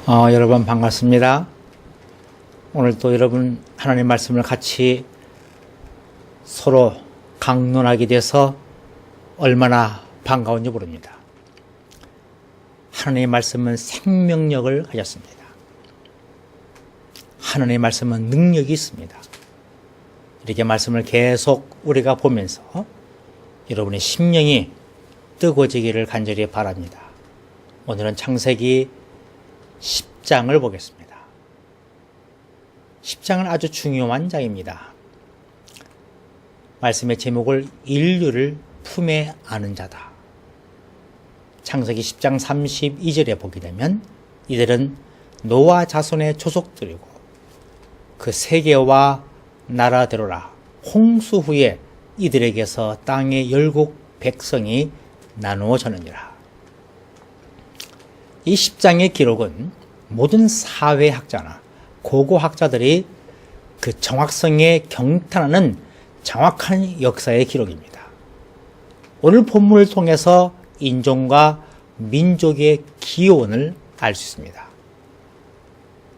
여러분 반갑습니다. 오늘도 여러분 하나님 말씀을 같이 서로 강론하게 돼서 얼마나 반가운지 모릅니다. 하나님의 말씀은 생명력을 가졌습니다. 하나님의 말씀은 능력이 있습니다. 이렇게 말씀을 계속 우리가 보면서 여러분의 심령이 뜨거워지기를 간절히 바랍니다. 오늘은 창세기 10장을 보겠습니다. 10장은 아주 중요한 장입니다. 말씀의 제목을 인류를 품에 안은 자다. 창세기 10장 32절에 보게 되면 이들은 노아 자손의 조속들이고 그 세계와 나라대로라. 홍수 후에 이들에게서 땅의 열국 백성이 나누어졌느니라. 이 10장의 기록은 모든 사회학자나 고고학자들이 그 정확성에 경탄하는 정확한 역사의 기록입니다. 오늘 본문을 통해서 인종과 민족의 기원을 알 수 있습니다.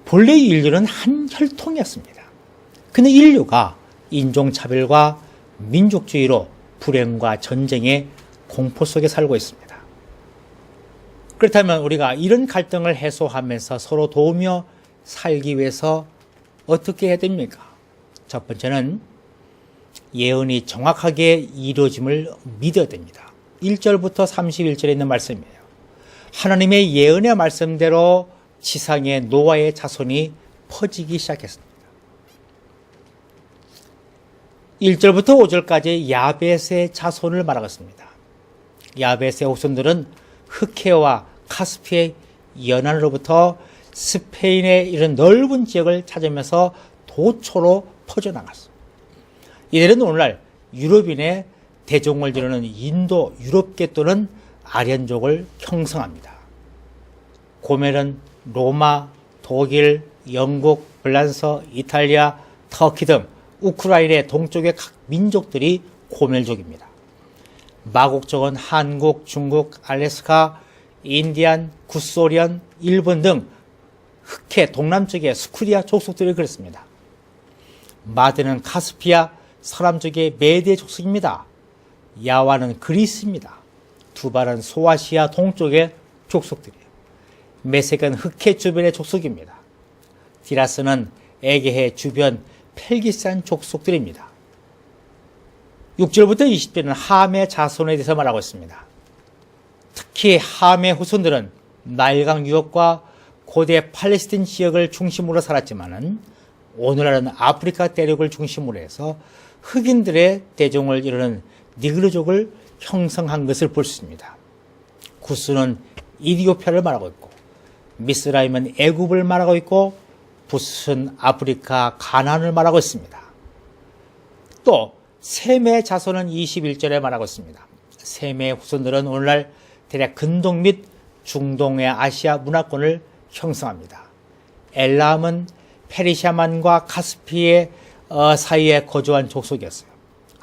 본래 인류는 한 혈통이었습니다. 근데 인류가 인종차별과 민족주의로 불행과 전쟁의 공포 속에 살고 있습니다. 그렇다면 우리가 이런 갈등을 해소하면서 서로 도우며 살기 위해서 어떻게 해야 됩니까? 첫 번째는 예언이 정확하게 이루어짐을 믿어야 됩니다. 1절부터 31절에 있는 말씀이에요. 하나님의 예언의 말씀대로 지상의 노아의 자손이 퍼지기 시작했습니다. 1절부터 5절까지 야벳의 자손을 말하고 있습니다. 야벳의 후손들은 흑해와 카스피의 연안으로부터 스페인의 이런 넓은 지역을 찾으면서 도초로 퍼져나갔습니다. 이들은 오늘날 유럽인의 대종을 이루는 인도 유럽계 또는 아련족을 형성합니다. 고멜은 로마, 독일, 영국, 프랑스, 이탈리아, 터키 등 우크라이나의 동쪽의 각 민족들이 고멜족입니다. 마곡족은 한국, 중국, 알래스카, 인디안, 구소련, 일본 등 흑해 동남쪽의 스쿠리아 족속들이 그랬습니다. 마드는 카스피아, 서남쪽의 메디의 족속입니다. 야와는 그리스입니다. 두발은 소아시아 동쪽의 족속들이에요. 메색은 흑해 주변의 족속입니다. 디라스는 에게해 주변 펠기스한 족속들입니다. 6절부터 20절은 함의 자손에 대해서 말하고 있습니다. 특히 함의 후손들은 나일강 유럽과 고대 팔레스틴 지역을 중심으로 살았지만은 오늘날은 아프리카 대륙을 중심으로 해서 흑인들의 대종을 이루는 니그르족을 형성한 것을 볼 수 있습니다. 구스는 이디오피아를 말하고 있고 미스라임은 애굽을 말하고 있고 붓은 아프리카 가나안을 말하고 있습니다. 또 셈의 자손은 21절에 말하고 있습니다. 셈의 후손들은 오늘날 대략 근동 및 중동의 아시아 문화권을 형성합니다. 엘람은 페르시아만과 카스피의 사이에 거주한 족속이었어요.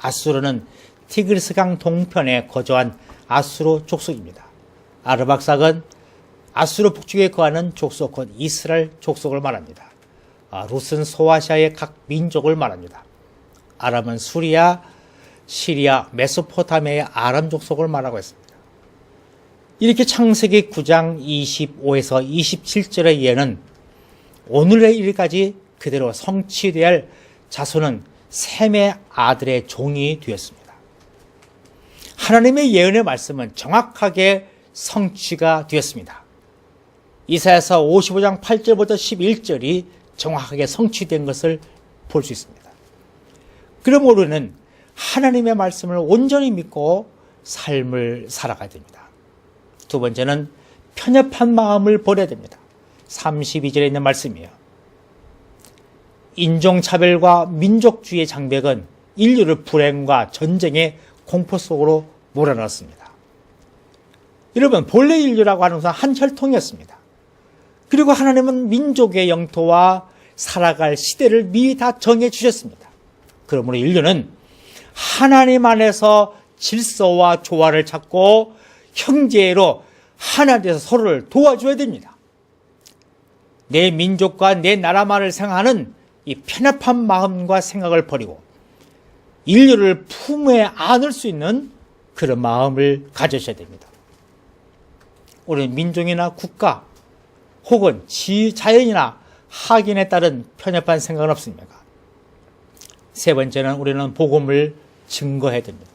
아수르는 티그리스강 동편에 거주한 아수르 족속입니다. 아르박삭은 아수르 북쪽에 거하는 족속, 곧 이스라엘 족속을 말합니다. 룻은 소아시아의 각 민족을 말합니다. 아람은 수리아, 시리아, 메소포타미아의 아람 족속을 말하고 있습니다. 이렇게 창세기 9장 25에서 27절의 예는 오늘의 일까지 그대로 성취되어야 할 자손은 셈의 아들의 종이 되었습니다. 하나님의 예언의 말씀은 정확하게 성취가 되었습니다. 이사야서 55장 8절부터 11절이 정확하게 성취된 것을 볼 수 있습니다. 그러므로 우리는 하나님의 말씀을 온전히 믿고 삶을 살아가야 됩니다. 두 번째는 편협한 마음을 버려야 됩니다. 32절에 있는 말씀이에요. 인종차별과 민족주의의 장벽은 인류를 불행과 전쟁의 공포 속으로 몰아넣었습니다. 여러분, 본래 인류라고 하는 것은 한 혈통이었습니다. 그리고 하나님은 민족의 영토와 살아갈 시대를 미리 다 정해 주셨습니다. 그러므로 인류는 하나님 안에서 질서와 조화를 찾고 형제로 하나 되어서 서로를 도와줘야 됩니다. 내 민족과 내 나라만을 생각하는 이 편협한 마음과 생각을 버리고 인류를 품에 안을 수 있는 그런 마음을 가지셔야 됩니다. 우리 민족이나 국가 혹은 자연이나 학인에 따른 편협한 생각은 없습니까? 세 번째는 우리는 복음을 증거해야 됩니다.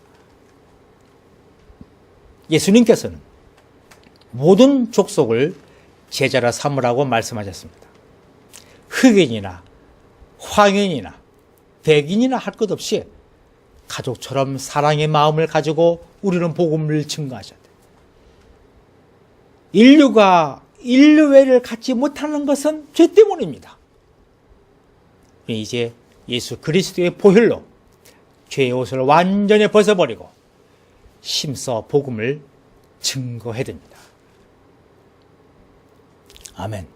예수님께서는 모든 족속을 제자라 삼으라고 말씀하셨습니다. 흑인이나 황인이나 백인이나 할 것 없이 가족처럼 사랑의 마음을 가지고 우리는 복음을 증거하셔야 돼요. 인류가 인류애를 갖지 못하는 것은 죄 때문입니다. 이제 예수 그리스도의 보혈로 죄의 옷을 완전히 벗어버리고 힘써 복음을 증거해야 됩니다. 아멘.